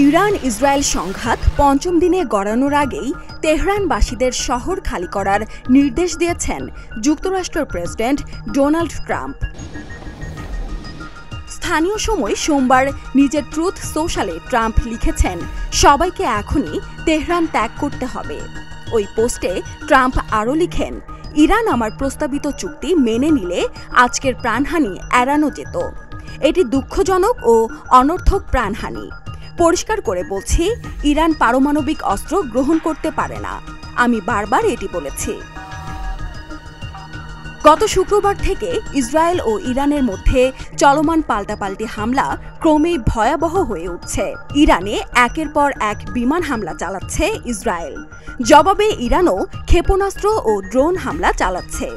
Iran Israel সংঘাত পঞ্চম দিনে গড়ানোর আগেই তেহরানবাসীদের শহর খালি করার নির্দেশ দিয়েছেন যুক্তরাষ্ট্রের প্রেসিডেন্ট ডোনাল্ড ট্রাম্প। স্থানীয় সময় সোমবার নিজের ট্রুথ সোশ্যালে ট্রাম্প লিখেছেন, সবাইকে এখনই তেহরান ত্যাগ করতে হবে। ওই পোস্টে ট্রাম্প আরও লিখেন, ইরান আমার প্রস্তাবিত চুক্তি মেনে নিলে আজকের প্রাণহানি এড়ানো যেত। এটি দুঃখজনক ও অনর্থক প্রাণহানি। পরিষ্কার করে বলছি, ইরান পারমাণবিক অস্ত্র গ্রহণ করতে পারে না। আমি বারবার এটি বলেছি। গত শুক্রবার থেকে ইসরায়েল ও ইরানের মধ্যে চলমান পাল্টাপাল্টি হামলা ক্রমেই ভয়াবহ হয়ে উঠছে। ইরানে একের পর এক বিমান হামলা চালাচ্ছে ইসরায়েল। জবাবে ইরানও ক্ষেপণাস্ত্র ও ড্রোন হামলা চালাচ্ছে।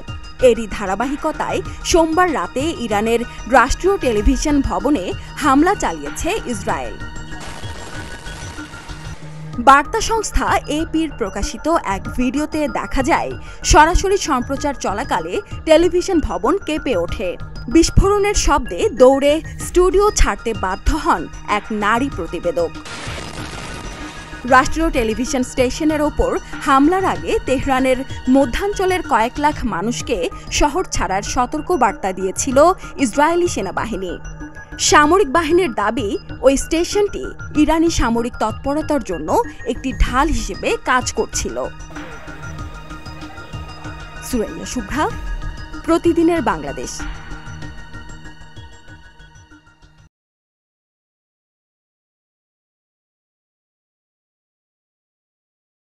এরই ধারাবাহিকতায় সোমবার রাতে ইরানের রাষ্ট্রীয় টেলিভিশন ভবনে হামলা চালিয়েছে ইসরায়েল। বার্তা সংস্থা এপির প্রকাশিত এক ভিডিওতে দেখা যায়, সরাসরি সম্প্রচার চলাকালে টেলিভিশন ভবন কেঁপে ওঠে। বিস্ফোরণের শব্দে দৌড়ে স্টুডিও ছাড়তে বাধ্য হন এক নারী প্রতিবেদক। রাষ্ট্রীয় টেলিভিশন স্টেশনের ওপর হামলার আগে তেহরানের মধ্যাঞ্চলের কয়েক লাখ মানুষকে শহর ছাড়ার সতর্ক বার্তা দিয়েছিল ইসরায়েলি সেনাবাহিনী। সামরিক বাহিনীর দাবি, ওই স্টেশনটি ইরানি সামরিক তৎপরতার জন্য একটি ঢাল হিসেবে কাজ করছিল। সুরাইয়া শুভ্রা, প্রতিদিনের বাংলাদেশ।